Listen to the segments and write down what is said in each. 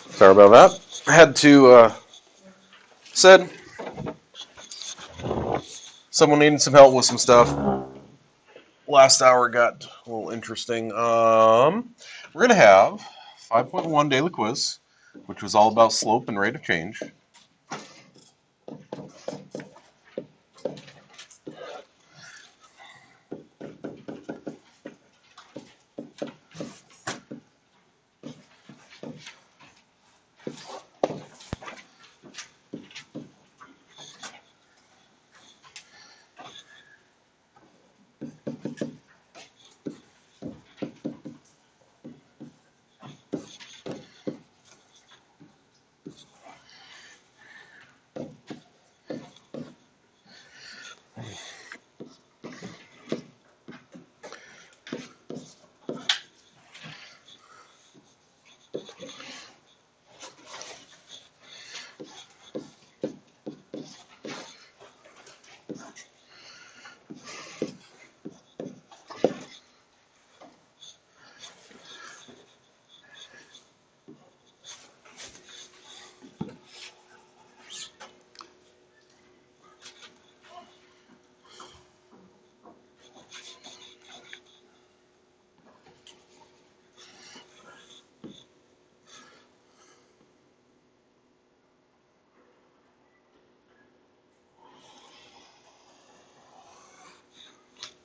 Sorry about that. I had to, said someone needed some help with some stuff. Last hour got a little interesting. We're going to have 5.1 daily quiz, which was all about slope and rate of change.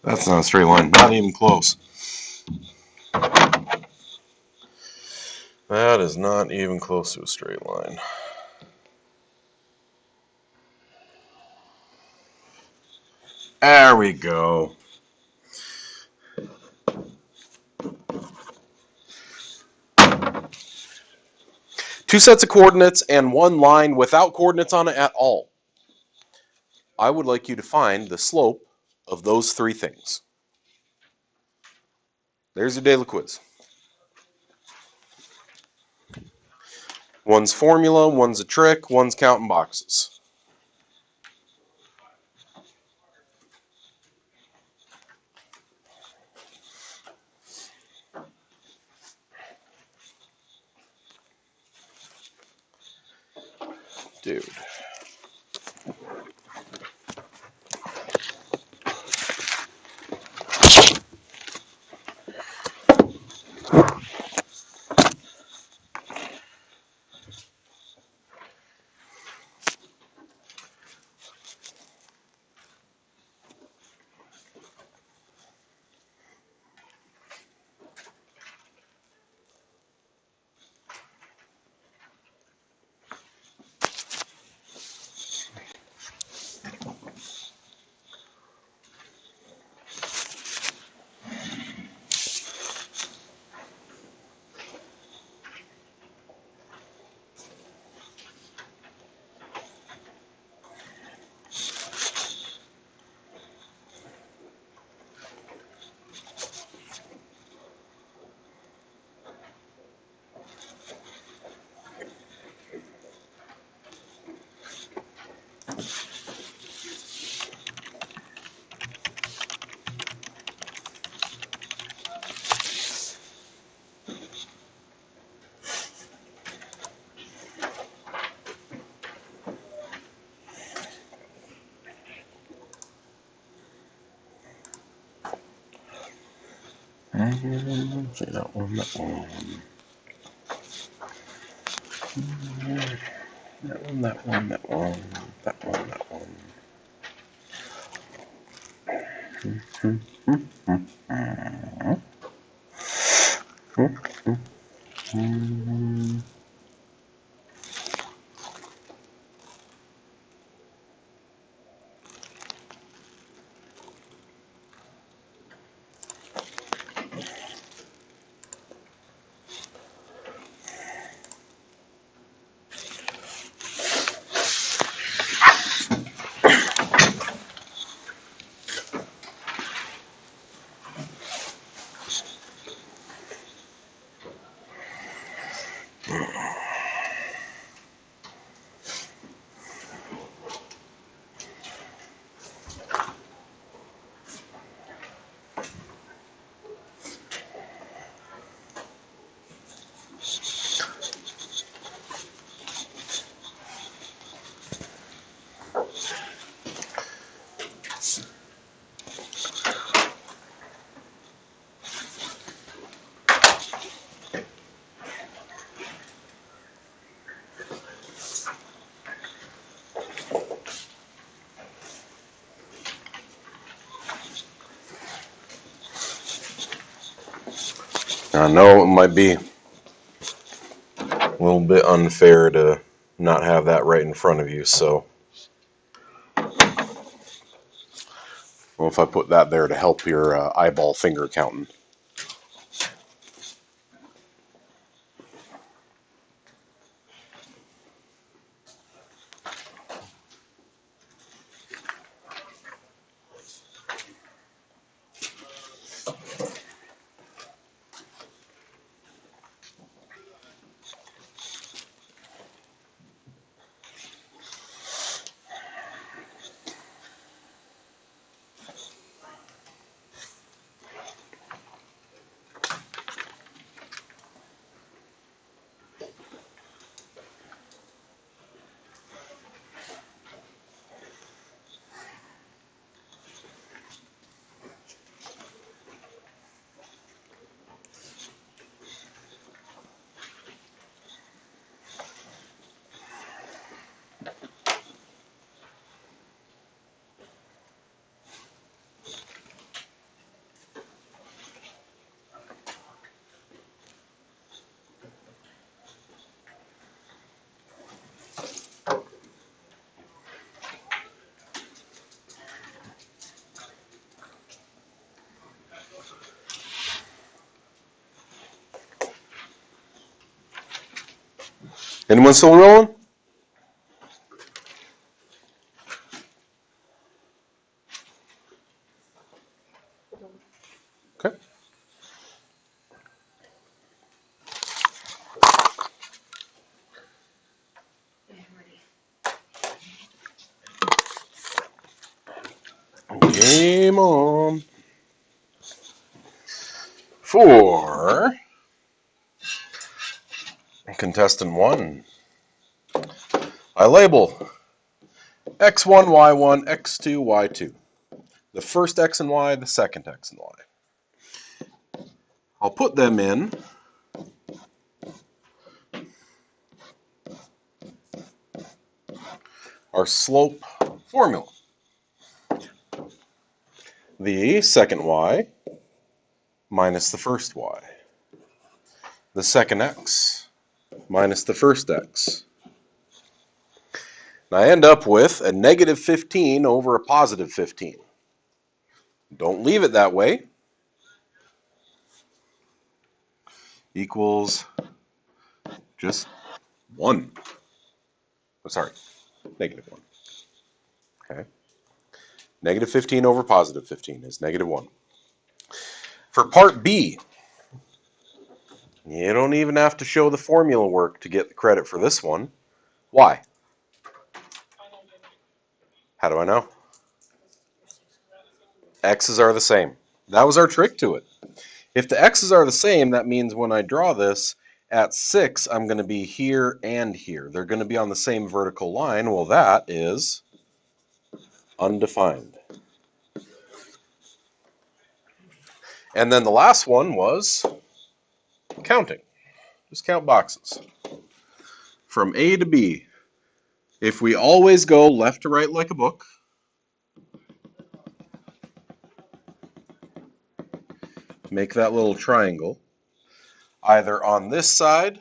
That's not a straight line. Not even close. That is not even close to a straight line. There we go. Two sets of coordinates and one line without coordinates on it at all. I would like you to find the slope of those three things. There's your daily quiz. One's formula, one's a trick, one's counting boxes. Dude. See that one, that one. That one, that one, that one, that one, that one. I know it might be a little bit unfair to not have that right in front of you, so well, if I put that there to help your eyeball finger counting. Anyone still rolling? Okay. Game on. For contestant 1, I label X1, Y1, X2, Y2. The first X and Y, the second X and Y. I'll put them in our slope formula. The second Y minus the first Y. The second X minus the first X. And I end up with a negative 15 over a positive 15. Don't leave it that way. Equals just 1. Oh, sorry, negative 1. Okay. Negative 15 over positive 15 is negative 1. For part B, you don't even have to show the formula work to get the credit for this one. Why? How do I know? X's are the same. That was our trick to it. If the X's are the same, that means when I draw this, at 6, I'm going to be here and here. They're going to be on the same vertical line. Well, that is undefined. And then the last one was counting. Just count boxes. From A to B. If we always go left to right like a book, make that little triangle. Either on this side,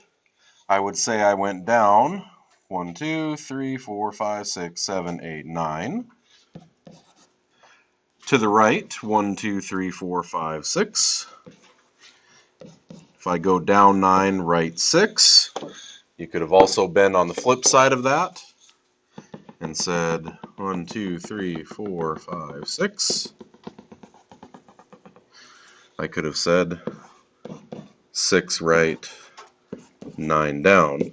I would say I went down 1, 2, 3, 4, 5, 6, 7, 8, 9. To the right, 1, 2, 3, 4, 5, 6. If I go down 9, right 6. You could have also been on the flip side of that and said 1, 2, 3, 4, 5, 6. I could have said 6 right, 9 down.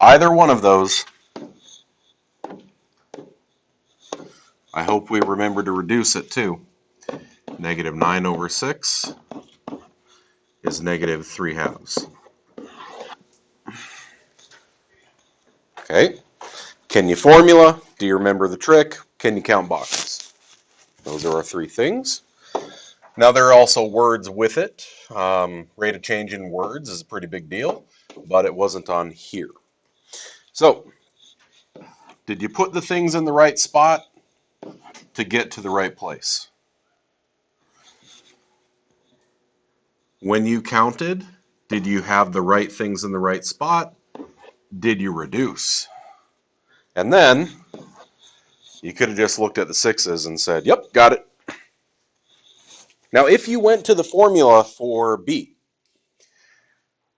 Either one of those, I hope we remember to reduce it too. Negative 9 over 6 is negative 3 halves. Okay. Can you formula? Do you remember the trick? Can you count boxes? Those are our 3 things. Now there are also words with it. Rate of change in words is a pretty big deal, but it wasn't on here. So, did you put the things in the right spot to get to the right place? When you counted, did you have the right things in the right spot? Did you reduce? And then you could have just looked at the sixes and said, yep, got it. Now, if you went to the formula for B,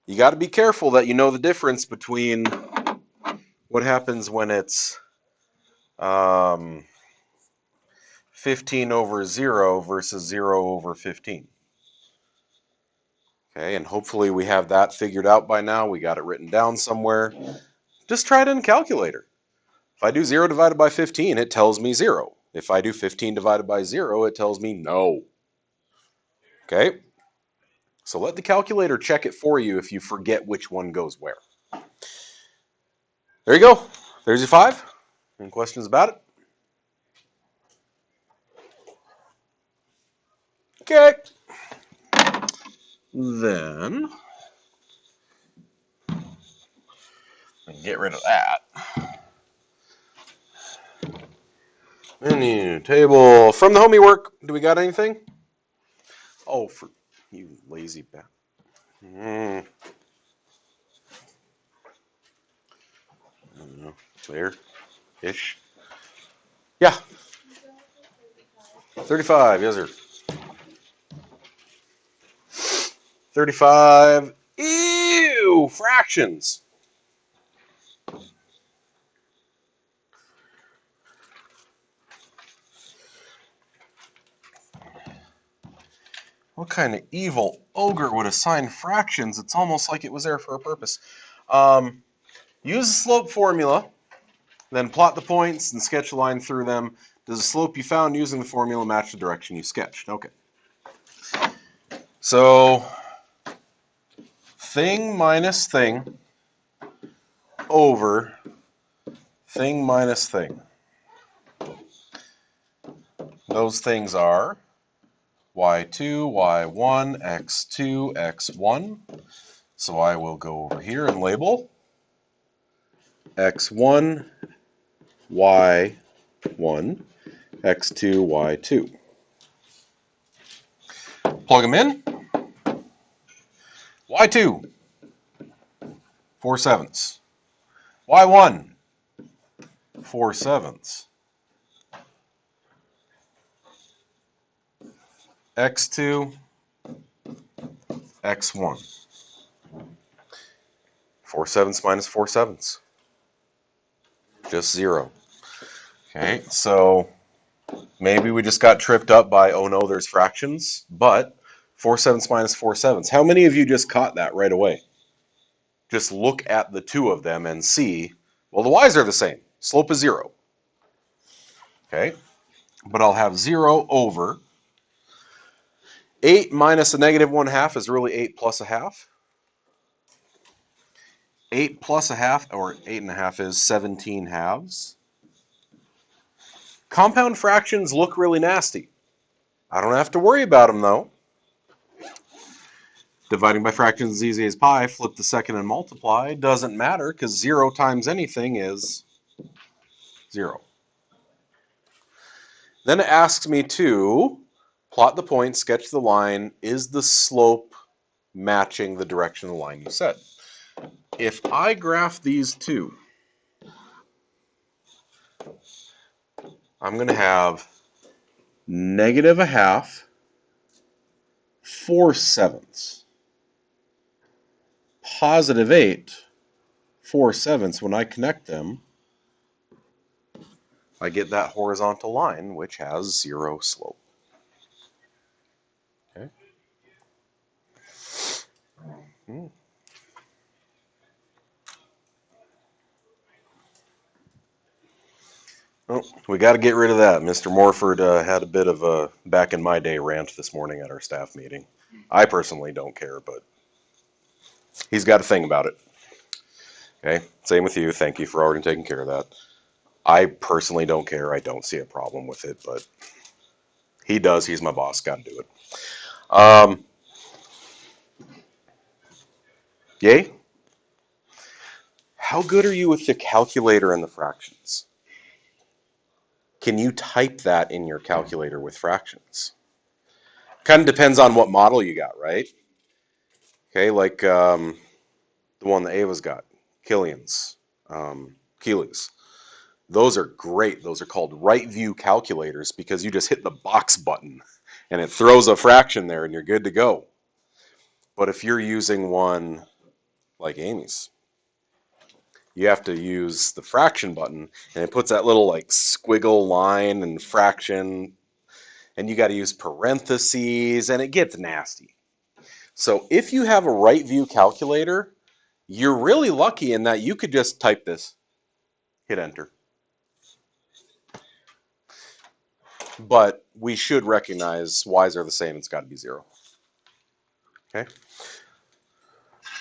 you got to be careful that you know the difference between what happens when it's 15 over 0 versus 0 over 15. Okay, and hopefully we have that figured out by now. We got it written down somewhere. Just try it in a calculator. If I do 0 divided by 15, it tells me 0. If I do 15 divided by 0, it tells me no. Okay? So let the calculator check it for you if you forget which one goes where. There you go. There's your 5. Any questions about it? Okay. Then, get rid of that. Menu, table. From the homey work, do we got anything? Oh, for you lazy bat. I don't know. There-ish. Yeah. 35, yes sir. 35. Ew! Fractions. What kind of evil ogre would assign fractions? It's almost like it was there for a purpose. Use the slope formula, then plot the points and sketch a line through them. Does the slope you found using the formula match the direction you sketched? Okay. So, thing minus thing over thing minus thing. Those things are y2, y1, x2, x1. So I will go over here and label x1, y1, x2, y2. Plug them in. y2, 4/7. y1, 4/7. x2, x1. 4/7 minus 4/7. Just 0. Okay, so maybe we just got tripped up by, oh no, there's fractions, but 4/7 minus 4/7. How many of you just caught that right away? Just look at the two of them and see, well, the y's are the same. Slope is 0. Okay, but I'll have 0 over 8 minus a negative 1/2 is really 8 plus a half. 8 plus a half, or 8.5, is 17 halves. Compound fractions look really nasty. I don't have to worry about them, though. Dividing by fractions is easy as pie. Flip the second and multiply. Doesn't matter, because 0 times anything is 0. Then it asks me to plot the point, sketch the line. Is the slope matching the direction of the line you set? If I graph these two, I'm going to have negative a half, 4/7. Positive 8, 4/7. When I connect them, I get that horizontal line, which has 0 slope. Okay. Oh, we got to get rid of that. Mr. Morford had a bit of a back in my day rant this morning at our staff meeting. I personally don't care, but he's got a thing about it. Okay, same with you. Thank you for already taking care of that. I personally don't care. I don't see a problem with it, but he does. He's my boss. Got to do it. Yay? How good are you with the calculator and the fractions? Can you type that in your calculator with fractions? Kind of depends on what model you got, right? Okay, like the one that Ava's got, Killian's, Keeley's. Those are great. Those are called right view calculators because you just hit the box button and it throws a fraction there and you're good to go. But if you're using one like Amy's, you have to use the fraction button and it puts that little like squiggle line and fraction, and you got to use parentheses and it gets nasty. So if you have a right view calculator, you're really lucky in that you could just type this, hit enter. But we should recognize y's are the same, it's got to be 0. Okay.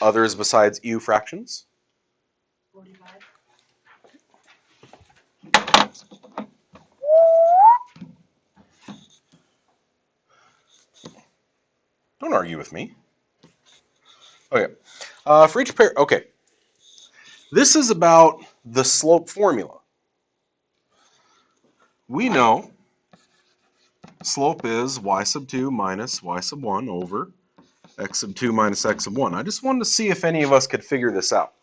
Others besides EU fractions? 45. Don't argue with me. Okay. For each pair, okay. This is about the slope formula. We know slope is y sub 2 minus y sub 1 over x sub 2 minus x sub 1. I just wanted to see if any of us could figure this out.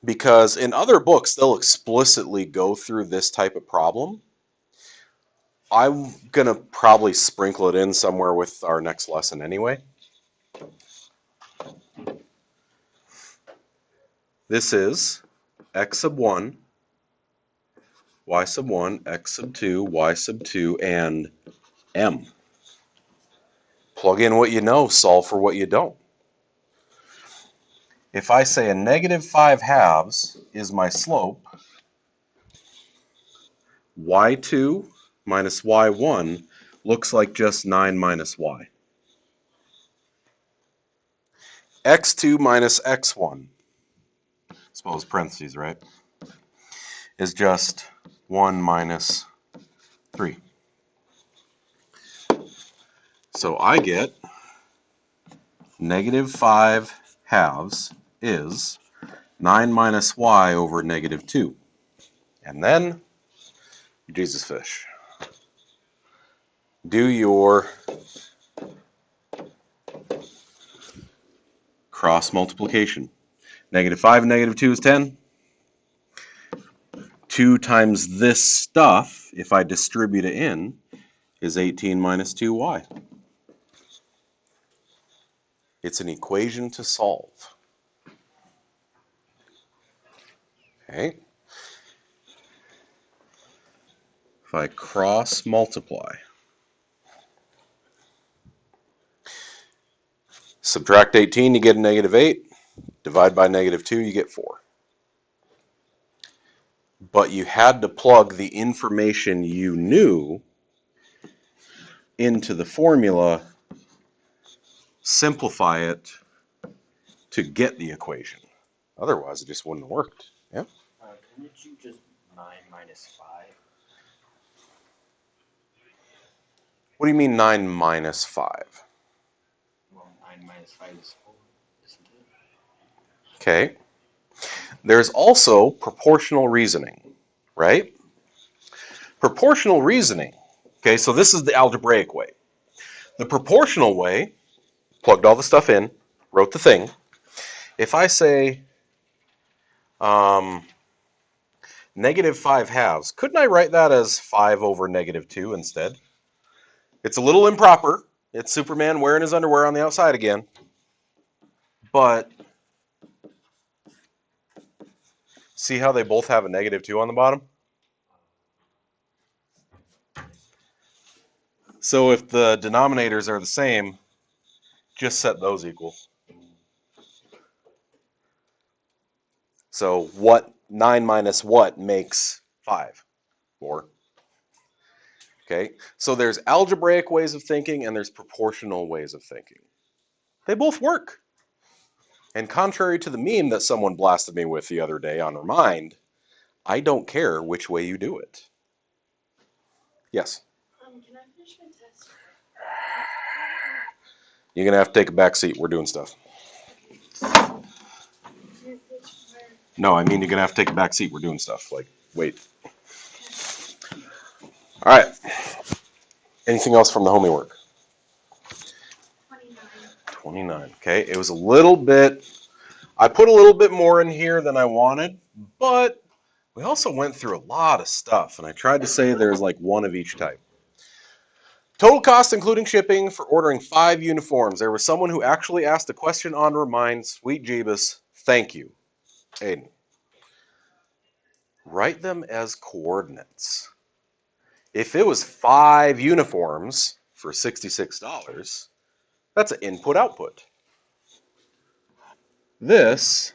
Because in other books, they'll explicitly go through this type of problem. I'm going to probably sprinkle it in somewhere with our next lesson anyway. This is x sub 1, y sub 1, x sub 2, y sub 2, and m. Plug in what you know, solve for what you don't. If I say a negative 5 halves is my slope, y2 minus y1 looks like just 9 minus y. x2 minus x1, suppose parentheses, right, is just 1 minus 3. So I get negative 5 halves is 9 minus y over negative 2. And then, Jesus fish, do your cross multiplication. Negative 5 and negative 2 is 10. 2 times this stuff, if I distribute it in, is 18 minus 2y. It's an equation to solve. Okay. If I cross multiply, subtract 18, you get a negative 8. Divide by negative 2, you get 4. But you had to plug the information you knew into the formula, simplify it to get the equation. Otherwise, it just wouldn't have worked. Yeah? Couldn't you just 9 minus 5? What do you mean 9 minus 5? Well, 9 minus 5 is 4, isn't it? Okay. There's also proportional reasoning, right? Proportional reasoning. Okay, so this is the algebraic way. The proportional way, plugged all the stuff in, wrote the thing. If I say negative 5 halves, couldn't I write that as 5 over negative 2 instead? It's a little improper. It's Superman wearing his underwear on the outside again. But see how they both have a negative 2 on the bottom? So if the denominators are the same, just set those equal. So what 9 minus what makes 5? 4. Okay, so there's algebraic ways of thinking and there's proportional ways of thinking. They both work. And contrary to the meme that someone blasted me with the other day on Remind, I don't care which way you do it. Yes? Can I finish my test? You're going to have to take a back seat. We're doing stuff. No, I mean you're going to have to take a back seat. We're doing stuff. Like, wait. All right. Anything else from the homework? 29. 29. Okay, it was a little bit, I put a little bit more in here than I wanted, but we also went through a lot of stuff, and I tried to say there's like one of each type. Total cost including shipping for ordering 5 uniforms. There was someone who actually asked a question on Remind. Sweet Jeebus. Thank you. Aiden. Write them as coordinates. If it was 5 uniforms for $66, that's an input-output. This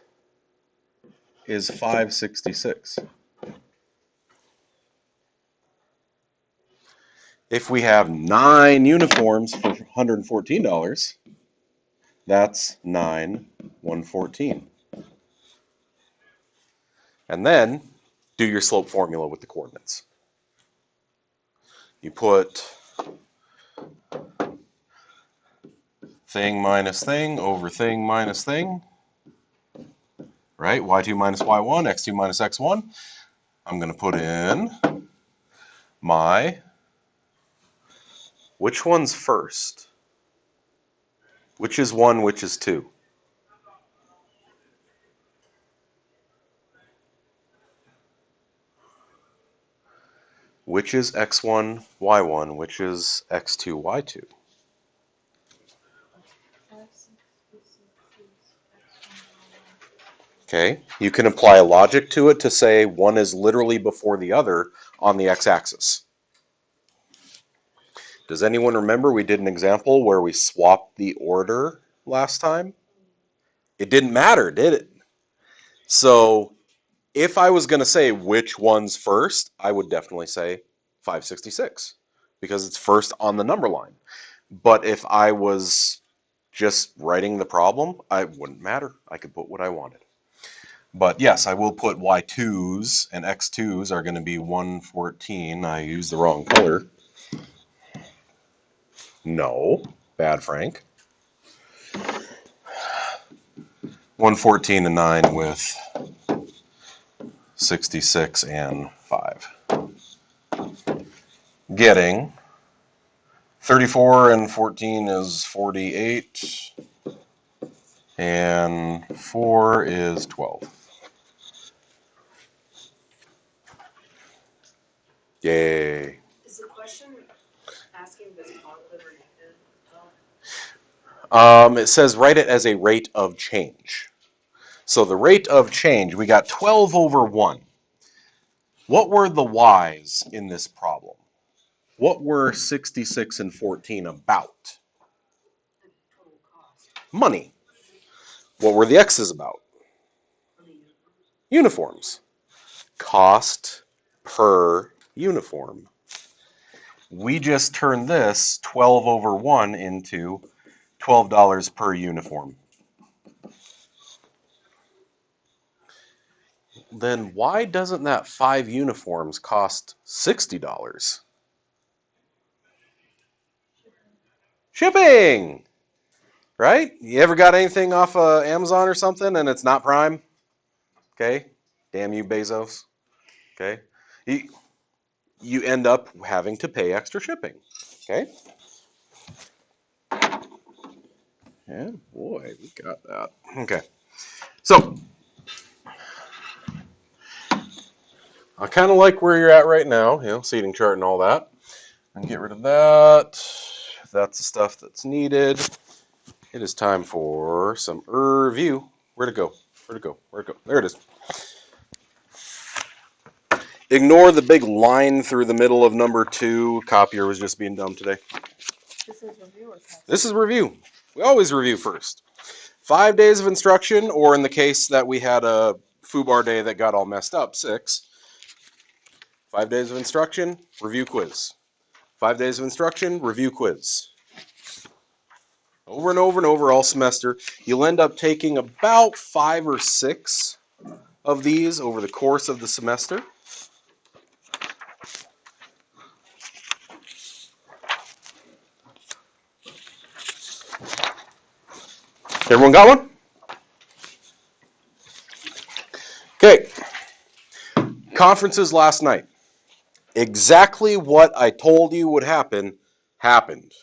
is 566. If we have 9 uniforms for $114, that's 9,114. And then do your slope formula with the coordinates. You put thing minus thing over thing minus thing, right? Y2 minus Y1, X2 minus X1. I'm going to put in my, which one's first? Which is 1, which is 2? Which is X1, Y1, which is X2, Y2? Okay, you can apply a logic to it to say one is literally before the other on the x-axis. Does anyone remember we did an example where we swapped the order last time? It didn't matter, did it? So if I was going to say which one's first, I would definitely say 566 because it's first on the number line. But if I was just writing the problem, it wouldn't matter. I could put what I wanted. But yes, I will put Y2s and X2s are going to be 114. I used the wrong color. No, bad Frank. 114 and 9 with 66 and 5. Getting 34 and 14 is 48. And 4 is 12. Yay. Is the question asking if it's positive or negative? It says write it as a rate of change. So the rate of change, we got 12 over 1. What were the y's in this problem? What were 66 and 14 about? Total cost. Money. What were the x's about? Uniforms. Cost per uniform. We just turned this 12 over 1 into $12 per uniform. Then why doesn't that 5 uniforms cost $60? Shipping! Right? You ever got anything off of Amazon or something and it's not Prime? Okay? Damn you, Bezos. Okay? You end up having to pay extra shipping. Okay? Yeah, boy, we got that. Okay. So, I kind of like where you're at right now, seating chart and all that. And get rid of that. That's the stuff that's needed. It is time for some review. Where'd it go? Where'd it go? Where'd it go? There it is. Ignore the big line through the middle of number 2. Copier was just being dumb today. This is review or test? This is review. We always review first. 5 days of instruction, or in the case that we had a FUBAR day that got all messed up, 6. 5 days of instruction, review quiz. 5 days of instruction, review quiz. Over and over and over all semester. You'll end up taking about 5 or 6 of these over the course of the semester. Everyone got one? Okay. Conferences last night. Exactly what I told you would happen, happened.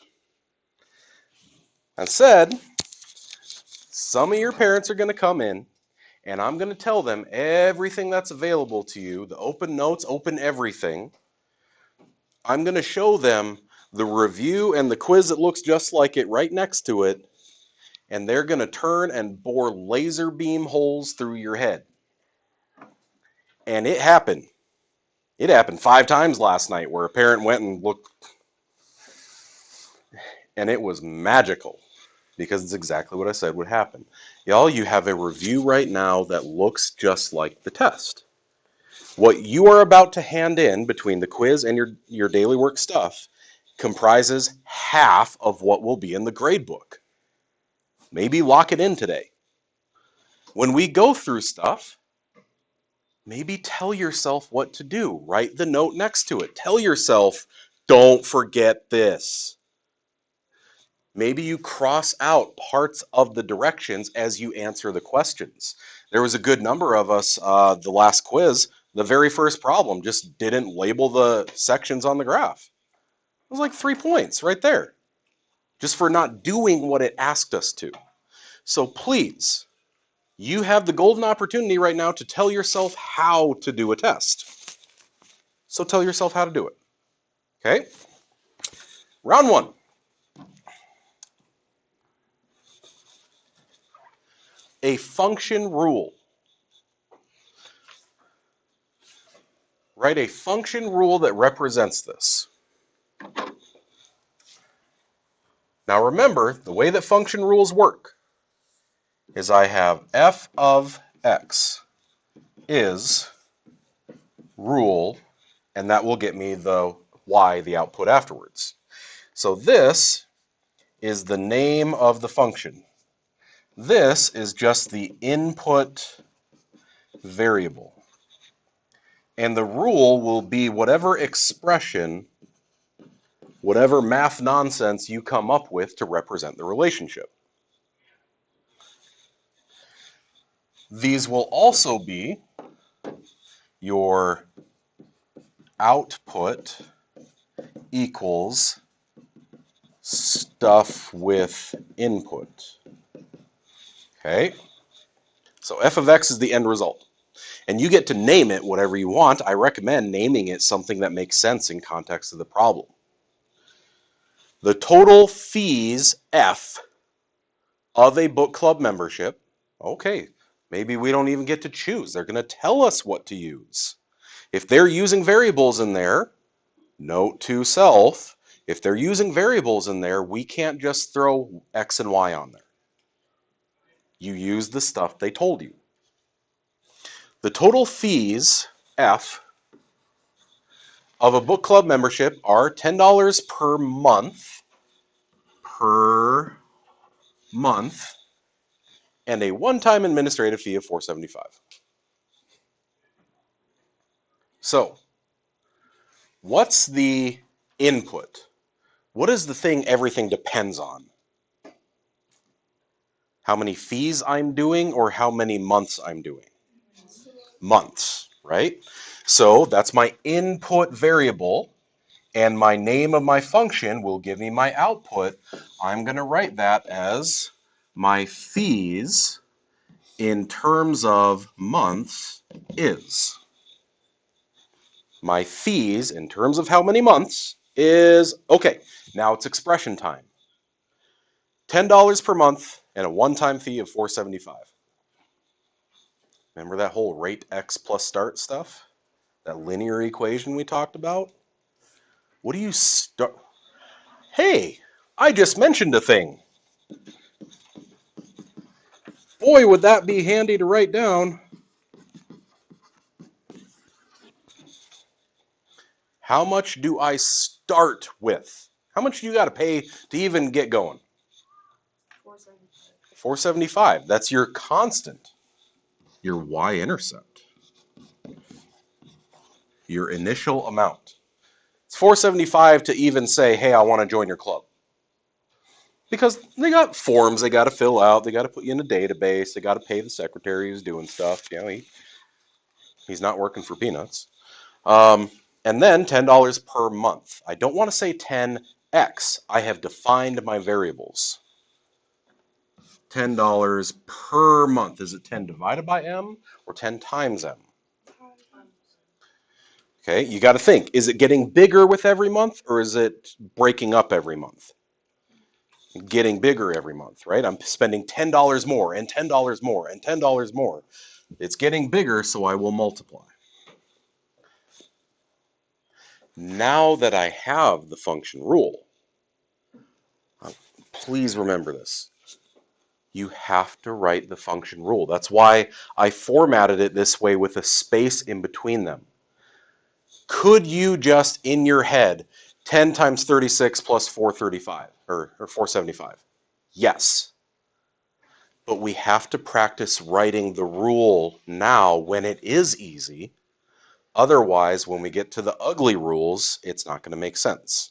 I said Some of your parents are going to come in, and I'm going to tell them everything that's available to you, the open notes, open everything. I'm going to show them the review and the quiz that looks just like it right next to it, and they're going to turn and bore laser beam holes through your head. And it happened. It happened 5 times last night where a parent went and looked, and it was magical because it's exactly what I said would happen. Y'all, you have a review right now that looks just like the test. What you are about to hand in between the quiz and your daily work stuff comprises half of what will be in the grade book. Maybe lock it in today. When we go through stuff, maybe tell yourself what to do. Write the note next to it. Tell yourself, don't forget this. Maybe you cross out parts of the directions as you answer the questions. There was a good number of us, the last quiz, the very first problem just didn't label the sections on the graph. It was like 3 points right there, just for not doing what it asked us to. So please, you have the golden opportunity right now to tell yourself how to do a test. So tell yourself how to do it. Okay? Round 1. A function rule. Write a function rule that represents this. Now remember, the way that function rules work is I have f of x is rule, and that will get me the y, the output afterwards. So this is the name of the function. This is just the input variable. And the rule will be whatever expression, whatever math nonsense you come up with to represent the relationship. These will also be your output equals stuff with input. Okay? So f of x is the end result. And you get to name it whatever you want. I recommend naming it something that makes sense in context of the problem. The total fees F of a book club membership, okay, maybe we don't even get to choose. They're going to tell us what to use. If they're using variables in there, note to self, if they're using variables in there, we can't just throw X and Y on there. You use the stuff they told you. The total fees, F, of a book club membership are $10 per month, and a one-time administrative fee of $4.75. So, what's the input? What is the thing everything depends on? How many fees I'm doing or how many months I'm doing? Months, right? So that's my input variable, and my name of my function will give me my output. I'm going to write that as my fees in terms of months is. My fees in terms of how many months is, okay, now it's expression time. $10 per month and a one-time fee of $4.75. Remember that whole rate x plus start stuff? That linear equation we talked about? What do you start? Hey, I just mentioned a thing. Boy, would that be handy to write down. How much do I start with? How much do you got to pay to even get going? $4.75. That's your constant. Your y-intercept. Your initial amount. It's $4.75 to even say, hey, I want to join your club. Because they got forms they got to fill out. They got to put you in a database. They got to pay the secretary who's doing stuff. You know, he's not working for peanuts. And then $10 per month. I don't want to say 10x. I have defined my variables. $10 per month. Is it 10 divided by M or 10 times M? Okay, you got to think, is it getting bigger with every month or is it breaking up every month? Getting bigger every month, right? I'm spending $10 more and $10 more and $10 more. It's getting bigger, so I will multiply. Now that I have the function rule, please remember this. You have to write the function rule. That's why I formatted it this way with a space in between them. Could you just, in your head, 10 times 36 plus 435, or 475? Yes. But we have to practice writing the rule now when it is easy. Otherwise, when we get to the ugly rules, it's not going to make sense.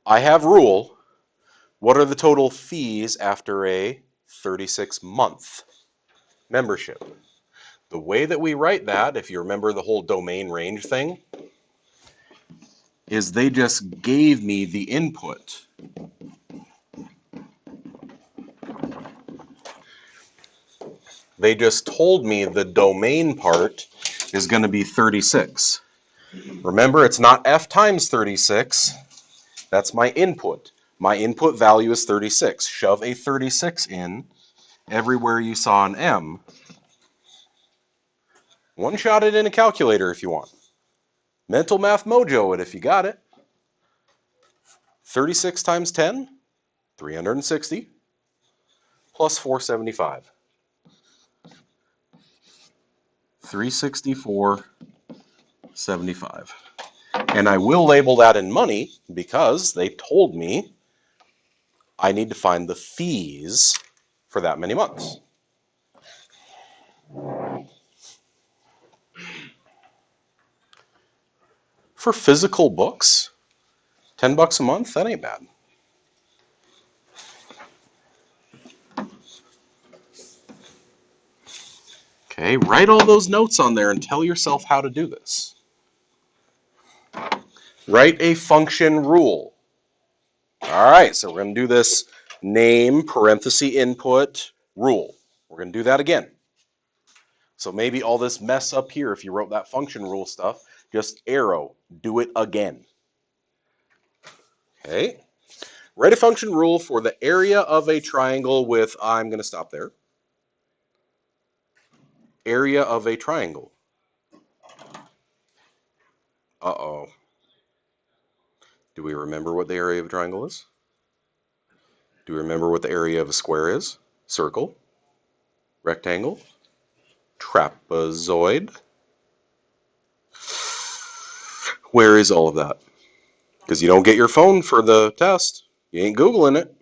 I have rule. What are the total fees after a 36-month membership? The way that we write that, if you remember the whole domain range thing, is they just gave me the input. They just told me the domain part is going to be 36. Remember, it's not f times 36. That's my input. My input value is 36. Shove a 36 in everywhere you saw an M. One-shot it in a calculator if you want. Mental Math Mojo it if you got it. 36 times 10, 360, plus 475. 364.75. And I will label that in money because they told me I need to find the fees for that many months. For physical books, $10 a month, that ain't bad. Okay, write all those notes on there and tell yourself how to do this. Write a function rule. All right, so we're going to do this name, parenthesis, input, rule. We're going to do that again. So maybe all this mess up here, if you wrote that function rule stuff, just arrow, do it again. Okay. Write a function rule for the area of a triangle with, I'm going to stop there. Area of a triangle. Uh-oh. Do we remember what the area of a triangle is? Do we remember what the area of a square is? Circle, rectangle, trapezoid. Where is all of that? Because you don't get your phone for the test. You ain't Googling it.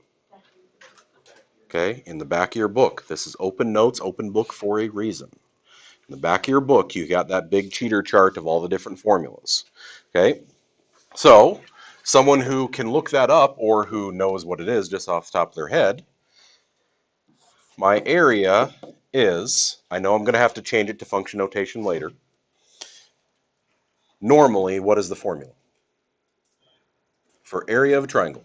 Okay, in the back of your book. This is open notes, open book for a reason. In the back of your book, you got that big cheater chart of all the different formulas. Okay, so someone who can look that up or who knows what it is just off the top of their head, my area is, I know I'm going to have to change it to function notation later. Normally, what is the formula? For area of a triangle?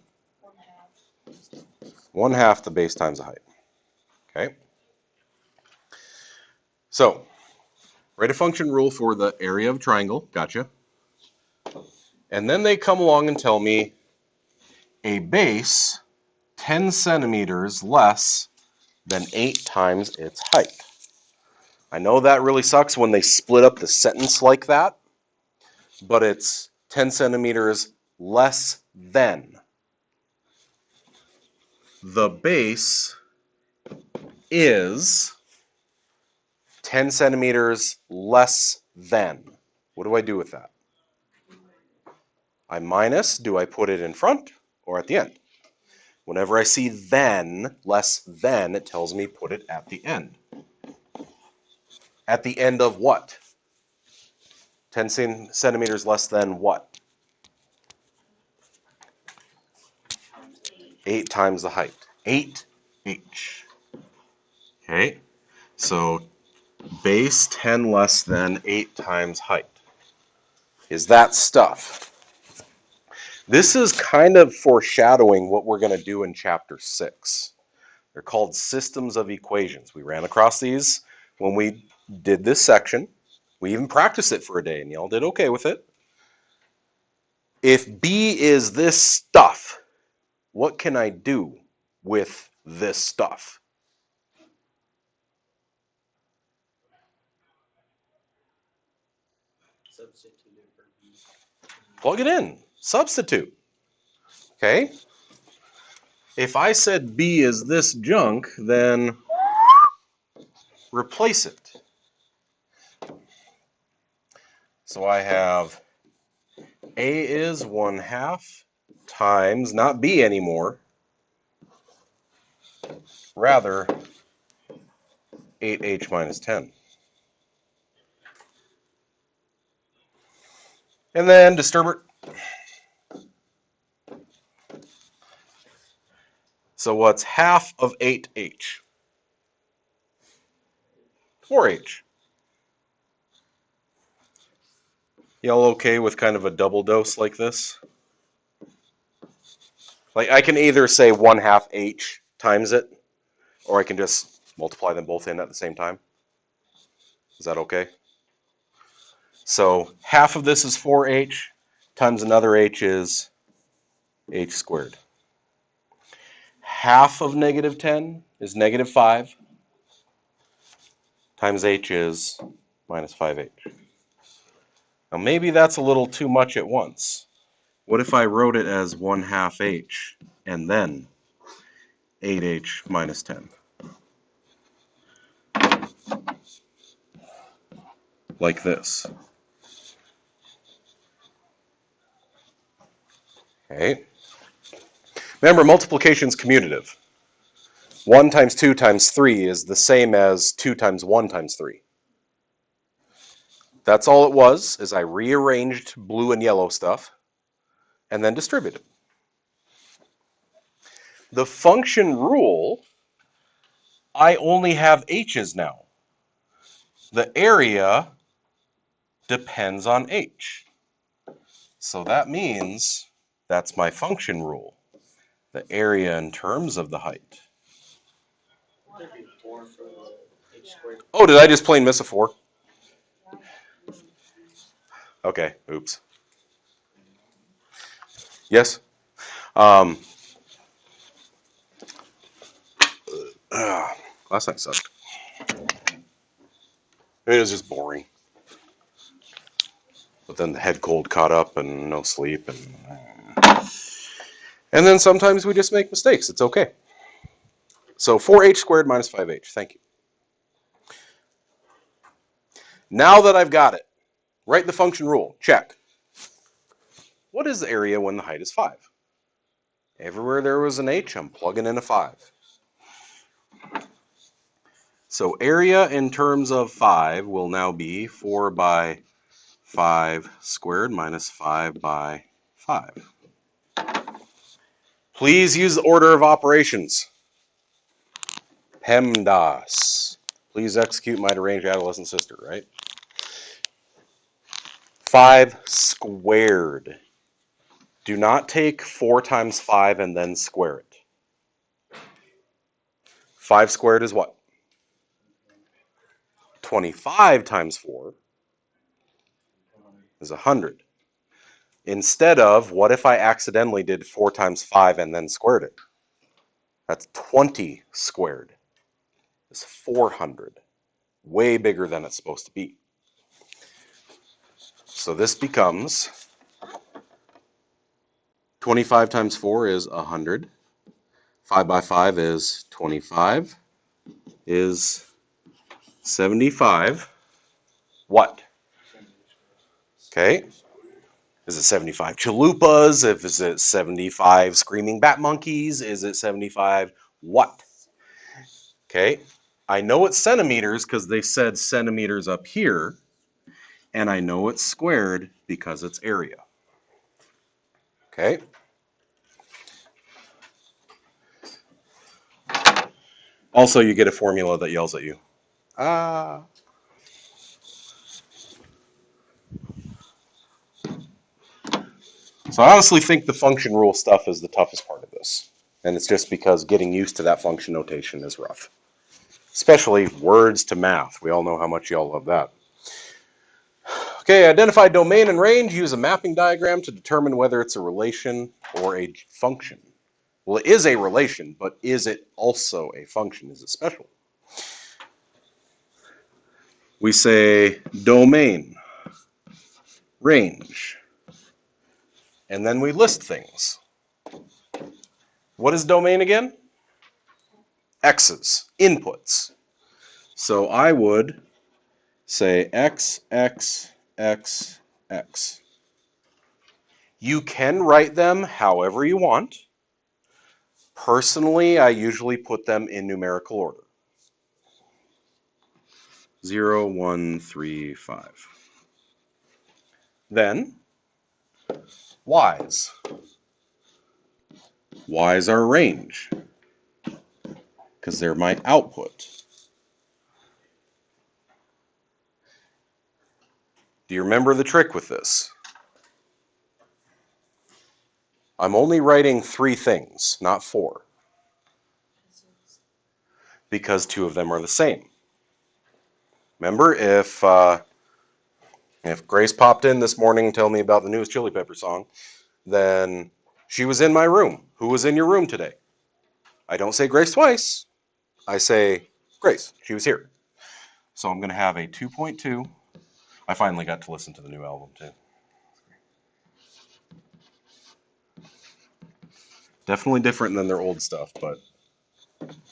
1/2 the base times the height. Okay. So, write a function rule for the area of a triangle. Gotcha. And then they come along and tell me a base 10 centimeters less than 8 times its height. I know that really sucks when they split up the sentence like that, but it's 10 centimeters less than. The base is 10 centimeters less than. What do I do with that? I minus, do I put it in front or at the end? Whenever I see then, less than, it tells me put it at the end. At the end of what? 10 centimeters less than what? 8 times the height. 8h. Okay, so base 10 less than 8 times height is that stuff. This is kind of foreshadowing what we're going to do in Chapter 6. They're called systems of equations. We ran across these when we did this section. We even practiced it for a day, and y'all did okay with it. If B is this stuff, what can I do with this stuff? Substitute it for B. Plug it in. Substitute. Okay? If I said B is this junk, then replace it. So I have A is 1/2 times, not B anymore, rather 8H minus 10. And then disturb it. So what's half of 8H? 4H. Y'all okay with kind of a double dose like this? Like I can either say 1/2 H times it, or I can just multiply them both in at the same time. Is that okay? So half of this is 4H times another H is H squared. Half of negative 10 is negative 5 times H is minus 5H. Now maybe that's a little too much at once. What if I wrote it as 1/2 H and then 8H minus 10? Like this. Okay. Remember, multiplication is commutative. 1 times 2 times 3 is the same as 2 times 1 times 3. That's all it was, is I rearranged blue and yellow stuff and then distributed. The function rule, I only have h's now. The area depends on h. So that means that's my function rule. The area in terms of the height. Would there be 4 for the H squared? Oh, did I just plain miss a 4? Okay, oops. Yes? Last night sucked. It was just boring. But then the head cold caught up and no sleep. And then sometimes we just make mistakes. It's okay. So 4h squared minus 5h. Thank you. Now that I've got it, write the function rule. Check. What is the area when the height is 5? Everywhere there was an h, I'm plugging in a 5. So area in terms of 5 will now be 4 by 5 squared minus 5 by 5. Please use the order of operations. PEMDAS. Please execute my deranged adolescent sister, right? 5 squared. Do not take 4 times 5 and then square it. 5 squared is what? 25 times 4 is 100. Instead of, what if I accidentally did 4 times 5 and then squared it? That's 20 squared. It's 400. Way bigger than it's supposed to be. So this becomes 25 times 4 is 100. 5 by 5 is 25. Is 75. What? Okay. Is it 75 chalupas? Is it 75 screaming bat monkeys? Is it 75 what? Okay. I know it's centimeters because they said centimeters up here. And I know it's squared because it's area. Okay. Also, you get a formula that yells at you. Ah. So I honestly think the function rule stuff is the toughest part of this. And it's just because getting used to that function notation is rough. Especially words to math. We all know how much y'all love that. Okay, identify domain and range. Use a mapping diagram to determine whether it's a relation or a function. Well, it is a relation, but is it also a function? Is it special? We say domain, range, and then we list things. What is domain again? X's, inputs. So I would say X, X, X, X. You can write them however you want. Personally, I usually put them in numerical order. 0, 1, 3, 5. Then, Y's. Y's are range, because they're my output. Do you remember the trick with this? I'm only writing 3 things, not 4, because 2 of them are the same. Remember, if Grace popped in this morning and told me about the newest Chili Pepper song, then she was in my room. Who was in your room today? I don't say Grace twice. I say Grace. She was here. So I'm going to have a 2.2. I finally got to listen to the new album too. Definitely different than their old stuff, but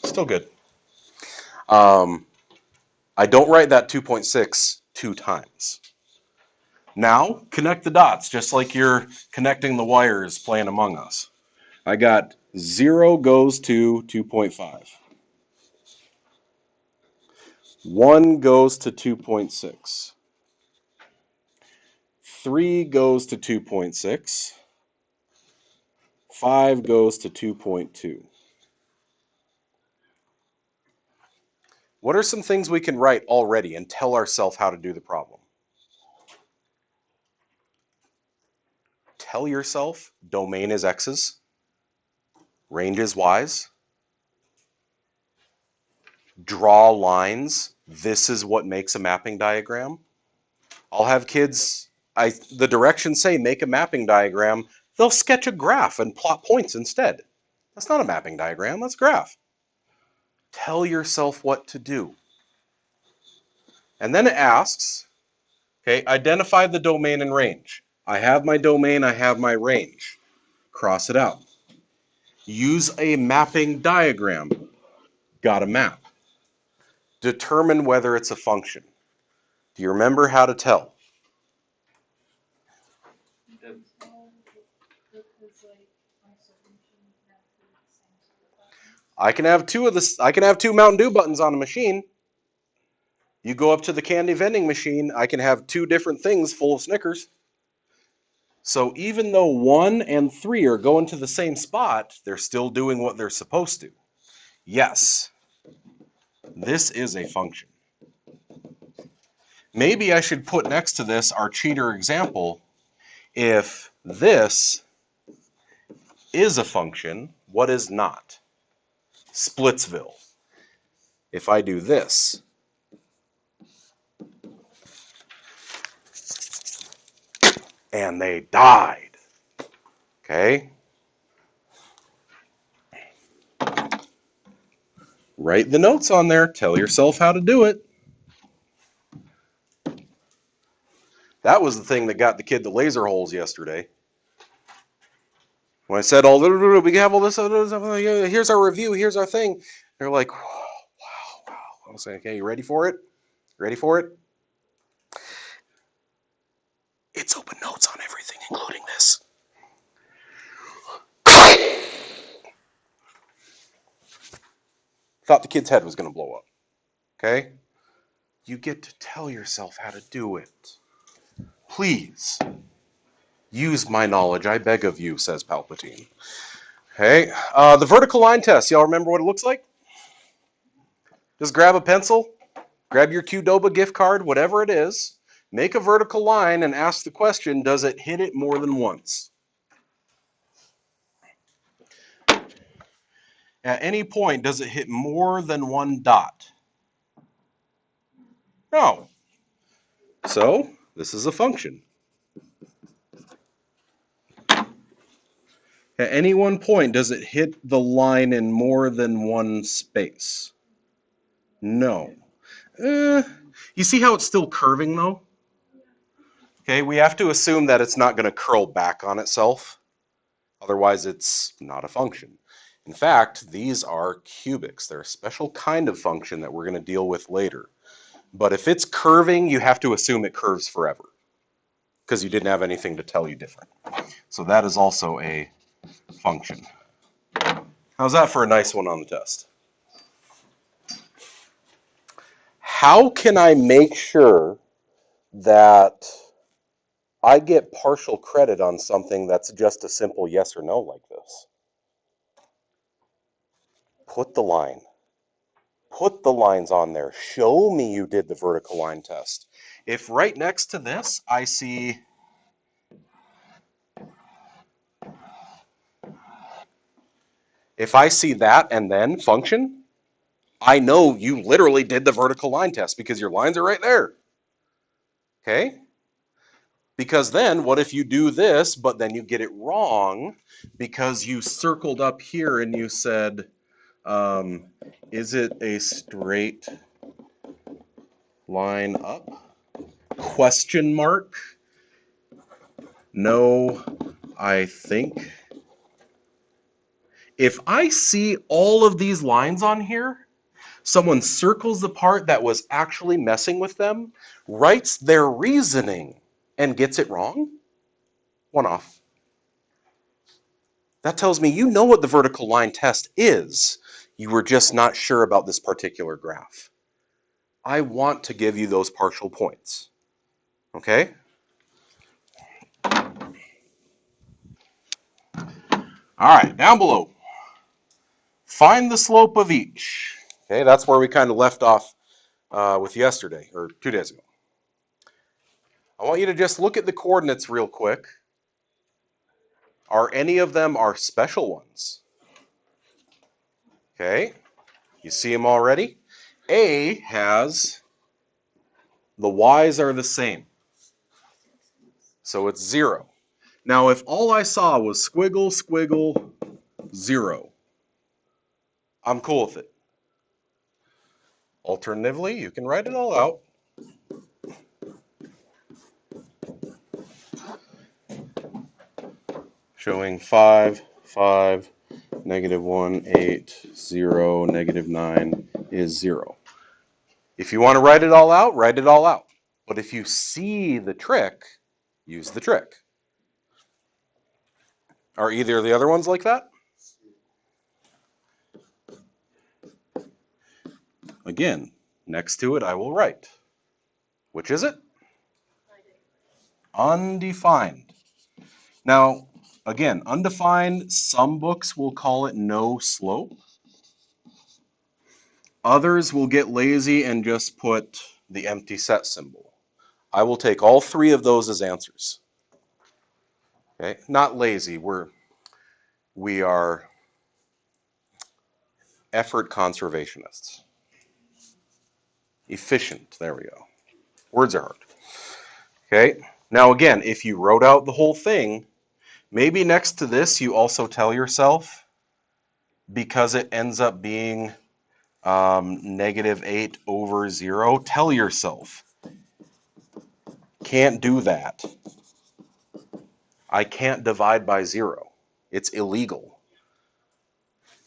still good. I don't write that 2.6 2 times. Now, connect the dots, just like you're connecting the wires playing Among Us. I got 0 goes to 2.5. 1 goes to 2.6. 3 goes to 2.6. 5 goes to 2.2. What are some things we can write already and tell ourselves how to do the problem? Tell yourself domain is X's, range is Y's. Draw lines. This is what makes a mapping diagram. I'll have kids, the directions say make a mapping diagram. They'll sketch a graph and plot points instead. That's not a mapping diagram, that's a graph. Tell yourself what to do. And then it asks, okay, identify the domain and range. I have my domain, I have my range. Cross it out. Use a mapping diagram. Got a map. Determine whether it's a function. Do you remember how to tell? I can have 2 Mountain Dew buttons on a machine. You go up to the candy vending machine, I can have 2 different things full of Snickers. So even though 1 and 3 are going to the same spot, they're still doing what they're supposed to. Yes, this is a function. Maybe I should put next to this our cheater example. If this is a function, what is not? Splitsville. If I do this, and they died. Okay? Write the notes on there. Tell yourself how to do it. That was the thing that got the kid the laser holes yesterday. When I said, we have all this, here's our review, here's our thing. They're like, wow. I was like, okay, you ready for it? Ready for it? It's open notes on everything, including this. Thought the kid's head was going to blow up. Okay? You get to tell yourself how to do it. Please. Use my knowledge, I beg of you, says Palpatine. Okay, the vertical line test. Y'all remember what it looks like? Just grab a pencil, grab your Qdoba gift card, whatever it is, make a vertical line and ask the question, does it hit it more than once? At any point, does it hit more than one dot? No. So this is a function. At any one point, does it hit the line in more than one space? No. You see how it's still curving though? Okay, we have to assume that it's not going to curl back on itself. Otherwise, it's not a function. In fact, these are cubics. They're a special kind of function that we're going to deal with later. But if it's curving, you have to assume it curves forever because you didn't have anything to tell you different. So that is also a function. How's that for a nice one on the test? How can I make sure that I get partial credit on something that's just a simple yes or no like this? Put the line. Put the lines on there. Show me you did the vertical line test. If right next to this I see that and then function, I know you literally did the vertical line test because your lines are right there. Okay? Because then what if you do this, but then you get it wrong because you circled up here and you said, is it a straight line up? Question mark. No, I think. If I see all of these lines on here, someone circles the part that was actually messing with them, writes their reasoning, and gets it wrong, one off. That tells me you know what the vertical line test is. You were just not sure about this particular graph. I want to give you those partial points. Okay? All right, down below. Find the slope of each. Okay, that's where we kind of left off with yesterday, or 2 days ago. I want you to just look at the coordinates real quick. Are any of them our special ones? Okay, you see them already? A has, the y's are the same. So it's 0. Now if all I saw was squiggle, squiggle, 0, I'm cool with it. Alternatively, you can write it all out. Showing 5, 5, -1, 8, 0, -9 is 0. If you want to write it all out, write it all out. But if you see the trick, use the trick. Are either of the other ones like that? Again, next to it I will write. Which is it? Undefined. Now, again, undefined, some books will call it no slope. Others will get lazy and just put the empty set symbol. I will take all 3 of those as answers. Okay, not lazy, we are effort conservationists. Efficient, there we go. Words are hard. Okay, now again, if you wrote out the whole thing, maybe next to this you also tell yourself, because it ends up being -8 over 0, tell yourself, can't do that. I can't divide by 0. It's illegal.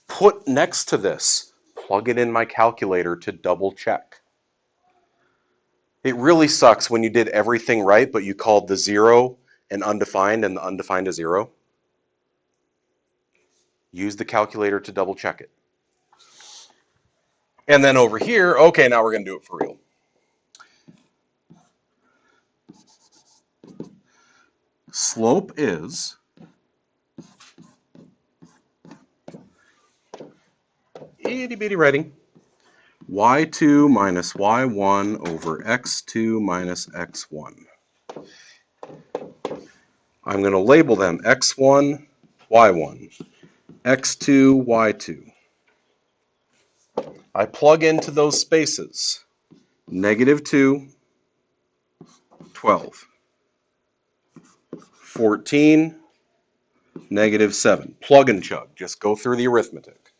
Put next to this, plug it in my calculator to double check. It really sucks when you did everything right, but you called the 0 an undefined and the undefined a 0. Use the calculator to double check it. And then over here, okay, now we're going to do it for real. Slope is itty bitty writing. y2 minus y1 over x2 minus x1. I'm going to label them x1, y1, x2, y2. I plug into those spaces. -2, 12. 14, -7. Plug and chug. Just go through the arithmetic.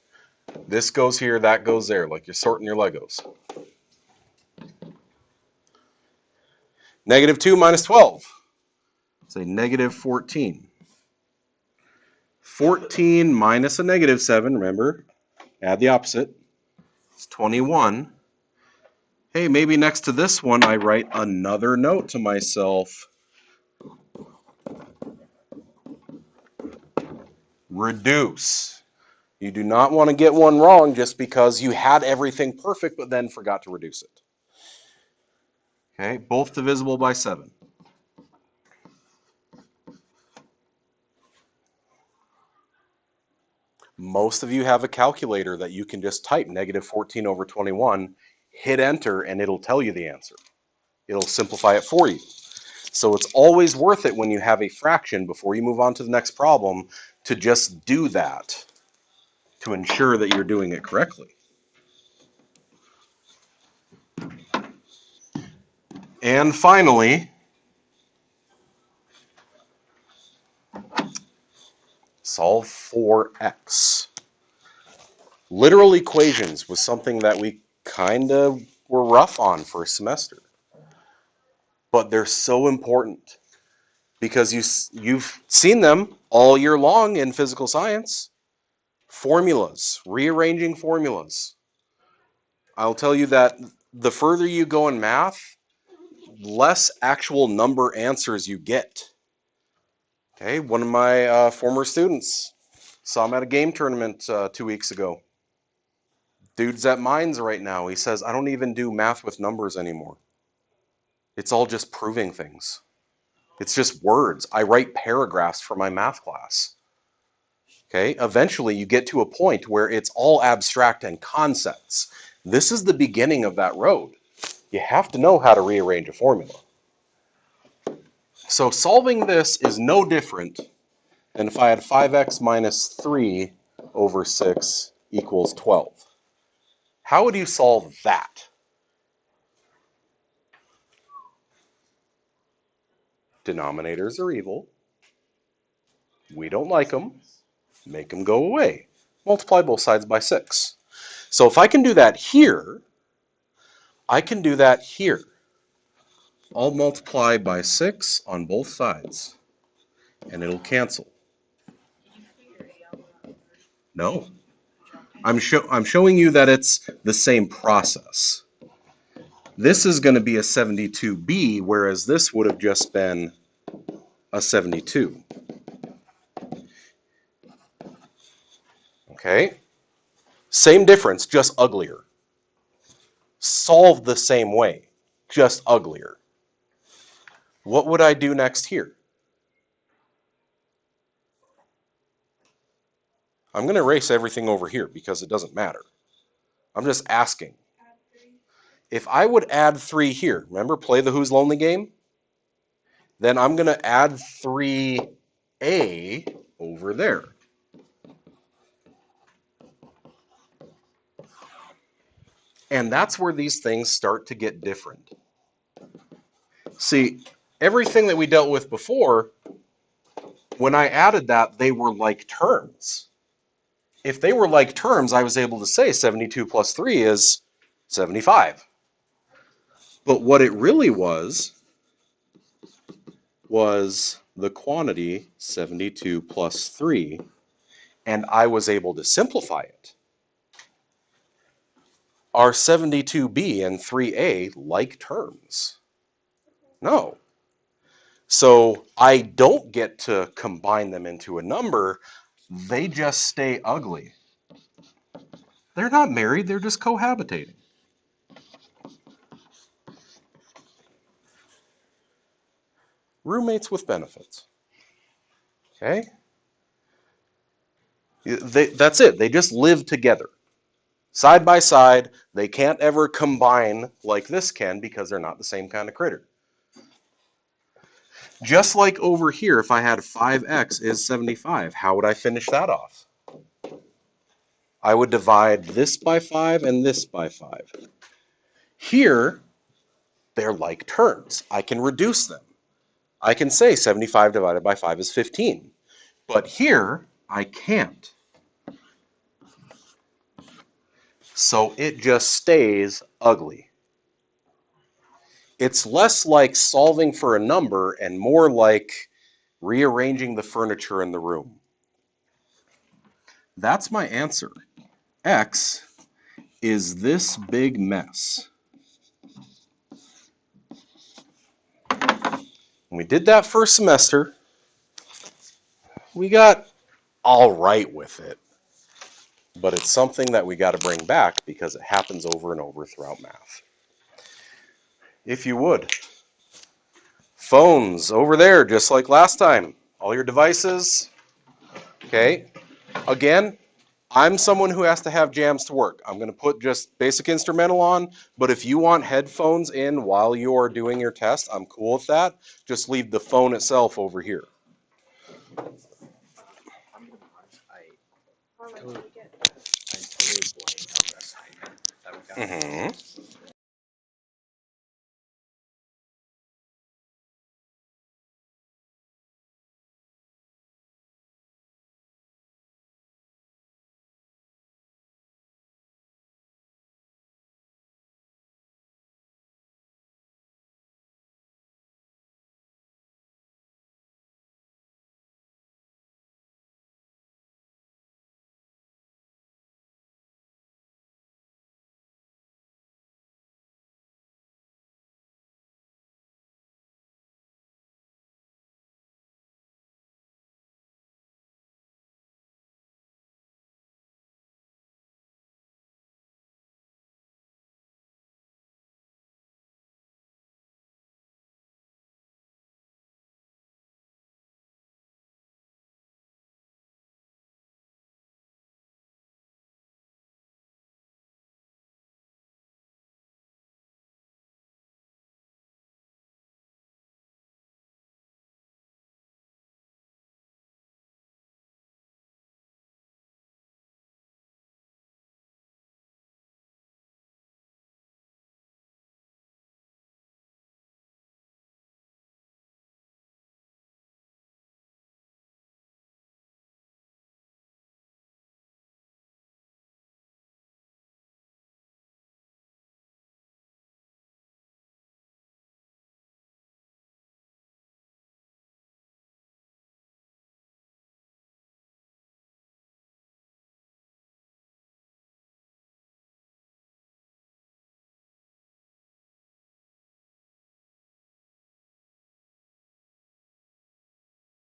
This goes here, that goes there, like you're sorting your Legos. -2 minus 12. Say -14. 14 minus a -7, remember, add the opposite. It's 21. Hey, maybe next to this one I write another note to myself. Reduce. You do not want to get one wrong just because you had everything perfect but then forgot to reduce it. Okay, both divisible by 7. Most of you have a calculator that you can just type -14 over 21, hit enter, and it'll tell you the answer. It'll simplify it for you. So it's always worth it when you have a fraction before you move on to the next problem to just do that to ensure that you're doing it correctly. And finally, solve for x. Literal equations was something that we kind of were rough on for a semester. But they're so important because you've seen them all year long in physical science. Formulas, rearranging formulas. I'll tell you that the further you go in math, less actual number answers you get. Okay, one of my former students saw him at a game tournament 2 weeks ago. Dude's at Mines right now. He says, I don't even do math with numbers anymore. It's all just proving things. It's just words. I write paragraphs for my math class. Okay, eventually you get to a point where it's all abstract and concepts. This is the beginning of that road. You have to know how to rearrange a formula. So solving this is no different than if I had 5x minus 3 over 6 equals 12. How would you solve that? Denominators are evil. We don't like them. Make them go away. Multiply both sides by 6. So if I can do that here, I can do that here. I'll multiply by 6 on both sides, and it'll cancel. No. I'm showing you that it's the same process. This is going to be a 72b, whereas this would have just been a 72. Okay? Same difference, just uglier. Solved the same way, just uglier. What would I do next here? I'm going to erase everything over here because it doesn't matter. I'm just asking. If I would add 3 here, remember play the Who's Lonely game? Then I'm going to add 3a over there. And that's where these things start to get different. See, everything that we dealt with before, when I added that, they were like terms. If they were like terms, I was able to say 72 plus 3 is 75. But what it really was the quantity 72 plus 3, and I was able to simplify it. Are 72b and 3a like terms? No. So I don't get to combine them into a number. They just stay ugly. They're not married, they're just cohabitating. Roommates with benefits. Okay? That's it. They just live together. Side by side, they can't ever combine like this can because they're not the same kind of critter. Just like over here, if I had 5x is 75, how would I finish that off? I would divide this by 5 and this by 5. Here, they're like terms. I can reduce them. I can say 75 divided by 5 is 15. But here, I can't. So it just stays ugly. It's less like solving for a number and more like rearranging the furniture in the room. That's my answer. X is this big mess. When we did that first semester, we got all right with it. But it's something that we got to bring back because it happens over and over throughout math. If you would. Phones over there, just like last time. All your devices. Okay. Again, I'm someone who has to have jams to work. I'm going to put just basic instrumental on, but if you want headphones in while you're doing your test, I'm cool with that. Just leave the phone itself over here. I'm gonna be honest, How much did you get? I totally blanked on the assignment that we got.